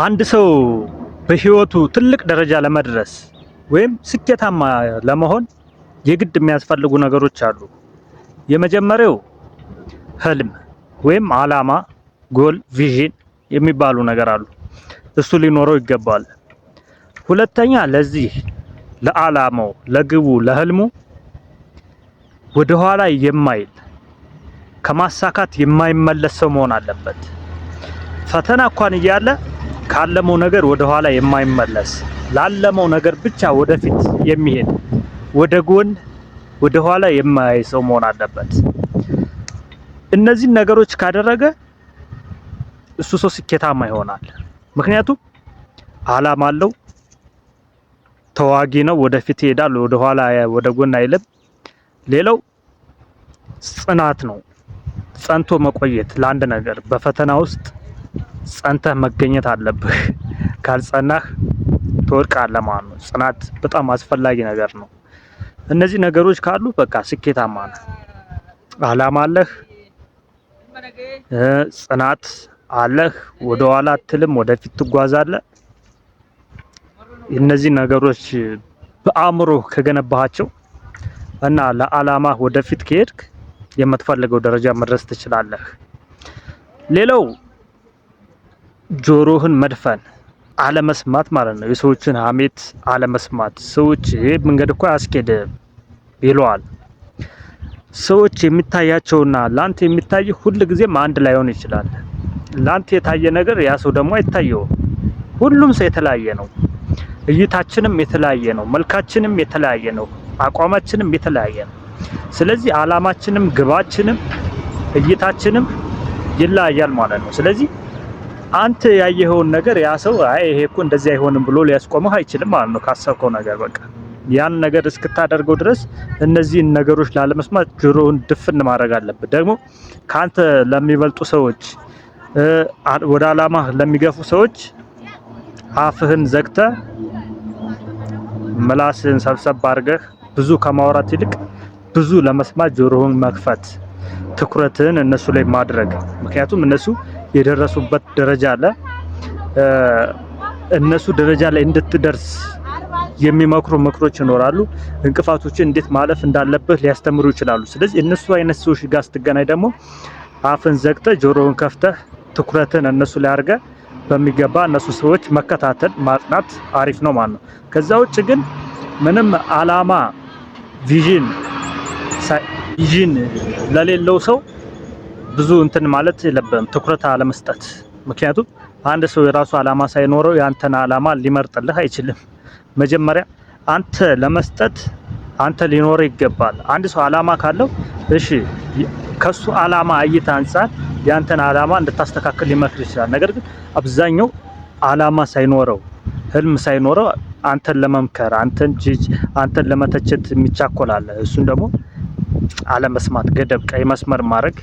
አንድ ሰው በህይወቱ ትልቅ ደረጃ ለመድረስ ወይም ስኬታማ ለመሆን የግድ የሚያስፈልጉ ነገሮች አሉ። የመጀመሪያው ህልም ወይም አላማ፣ ጎል፣ ቪዥን የሚባሉ ነገር አሉ። እሱ ሊኖረው ይገባል። ሁለተኛ ለዚህ ለአላማው፣ ለግቡ፣ ለህልሙ ወደ ኋላ የማይል ከማሳካት የማይመለስ ሰው መሆን አለበት። ፈተና እንኳን እያለ ካለመው ነገር ወደ ኋላ የማይመለስ ላለመው ነገር ብቻ ወደፊት የሚሄድ ወደ ጎን ወደ ኋላ የማያይ ሰው መሆን አለበት። እነዚህን ነገሮች ካደረገ እሱ ሰው ስኬታማ ይሆናል። ምክንያቱም አላማ አለው፣ ተዋጊ ነው፣ ወደፊት ይሄዳል፣ ወደ ኋላ ወደ ጎን አይልም። ሌላው ጽናት ነው። ጸንቶ መቆየት ለአንድ ነገር በፈተና ውስጥ ጸንተህ መገኘት አለብህ። ካልጸናህ ትወድቃለህ ማለት ነው። ጽናት በጣም አስፈላጊ ነገር ነው። እነዚህ ነገሮች ካሉ በቃ ስኬታማ ነህ። አላማ አለህ፣ ጽናት አለህ፣ ወደ ኋላ አትልም፣ ወደፊት ትጓዛለህ። እነዚህ ነገሮች በአእምሮ ከገነባሃቸው እና ለአላማ ወደፊት ከሄድክ የምትፈልገው ደረጃ መድረስ ትችላለህ። ሌላው ጆሮህን መድፈን፣ አለመስማት ማለት ነው። የሰዎችን ሀሜት አለመስማት። ሰዎች ይሄ መንገድ እኮ አያስኬድም ይለዋል። ሰዎች የሚታያቸውና ላንተ የሚታይ ሁሉ ጊዜም አንድ ላይሆን ይችላል። ላንተ የታየ ነገር ያ ሰው ደግሞ አይታየውም። ሁሉም ሰው የተለያየ ነው። እይታችንም የተለያየ ነው። መልካችንም የተለያየ ነው። አቋማችንም የተለያየ ነው። ስለዚህ አላማችንም ግባችንም እይታችንም ይለያያል ማለት ነው። ስለዚህ አንተ ያየኸውን ነገር ያ ሰው አይ ይሄ እኮ እንደዚህ አይሆንም ብሎ ሊያስቆምህ አይችልም ማለት ነው። ካሰብከው ነገር በቃ ያን ነገር እስክታደርገው ድረስ እነዚህን ነገሮች ላለመስማት ጆሮውን ድፍን ማድረግ አለብህ። ደግሞ ካንተ ለሚበልጡ ሰዎች፣ ወደ አላማ ለሚገፉ ሰዎች አፍህን ዘግተህ ምላስህን ሰብሰብ አድርገህ ብዙ ከማውራት ይልቅ ብዙ ለመስማት ጆሮውን መክፈት፣ ትኩረትህን እነሱ ላይ ማድረግ። ምክንያቱም እነሱ የደረሱበት ደረጃ አለ። እነሱ ደረጃ ላይ እንድትደርስ የሚመክሩ ምክሮች ይኖራሉ። እንቅፋቶችን እንዴት ማለፍ እንዳለብህ ሊያስተምሩ ይችላሉ። ስለዚህ እነሱ አይነት ሰዎች ጋር ስትገናኝ ደግሞ አፍን ዘግተህ ጆሮውን ከፍተህ ትኩረትን እነሱ ላይ አድርገህ በሚገባ እነሱ ሰዎች መከታተል ማጥናት አሪፍ ነው ማለት ነው። ከዛ ውጭ ግን ምንም አላማ ቪዥን ለሌለው ሰው ብዙ እንትን ማለት የለብህም፣ ትኩረት አለመስጠት። ምክንያቱም አንድ ሰው የራሱ አላማ ሳይኖረው ያንተን አላማ ሊመርጥልህ አይችልም። መጀመሪያ አንተ ለመስጠት አንተ ሊኖር ይገባል። አንድ ሰው አላማ ካለው እሺ ከሱ አላማ እይታ አንፃር ያንተን አላማ እንድታስተካክል ሊመክር ይችላል። ነገር ግን አብዛኛው አላማ ሳይኖረው ህልም ሳይኖረው አንተን ለመምከር አንተን ለመተቸት የሚቻኮላል። እሱን ደግሞ አለመስማት፣ ገደብ፣ ቀይ መስመር ማድረግ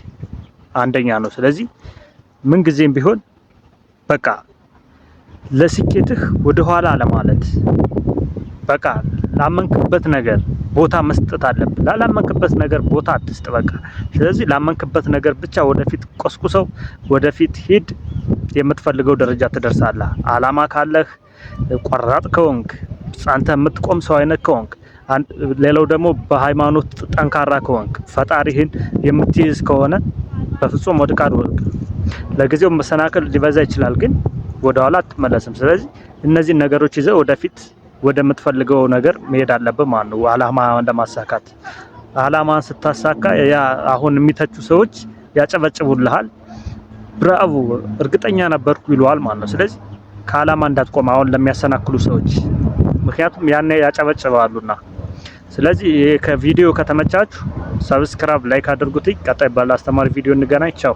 አንደኛ ነው። ስለዚህ ምን ጊዜም ቢሆን በቃ ለስኬትህ ወደ ኋላ ለማለት በቃ ላመንክበት ነገር ቦታ መስጠት አለብህ። ላላመንክበት ነገር ቦታ አትስጥ በቃ። ስለዚህ ላመንክበት ነገር ብቻ ወደፊት ቆስቁሰው፣ ወደፊት ሂድ፣ የምትፈልገው ደረጃ ትደርሳለህ። አላማ ካለህ፣ ቆራጥ ከሆንክ፣ ጸንተህ የምትቆም ሰው አይነት ከሆንክ፣ ሌላው ደግሞ በሃይማኖት ጠንካራ ከሆንክ፣ ፈጣሪህን የምትይዝ ከሆነ በፍጹም ወድቃ አትወድቅ። ለጊዜው መሰናክል ሊበዛ ይችላል፣ ግን ወደኋላ አትመለስም። ስለዚህ እነዚህን ነገሮች ይዘህ ወደፊት ወደምትፈልገው ነገር መሄድ አለብህ ማለት ነው። አላማን ለማሳካት አላማን ስታሳካ ያ አሁን የሚተቹ ሰዎች ያጨበጭቡልሃል፣ ብራቮ እርግጠኛ ነበርኩ ይሉሃል ማለት ነው። ስለዚህ ከአላማ እንዳትቆም አሁን ለሚያሰናክሉ ሰዎች፣ ምክንያቱም ያኔ ያጨበጭባሉና። ስለዚህ ይሄ ከቪዲዮ ከተመቻችሁ ሰብስክራይብ፣ ላይክ አድርጉት። ቀጣይ ባለ አስተማሪ ቪዲዮ እንገናኝ። ቻው።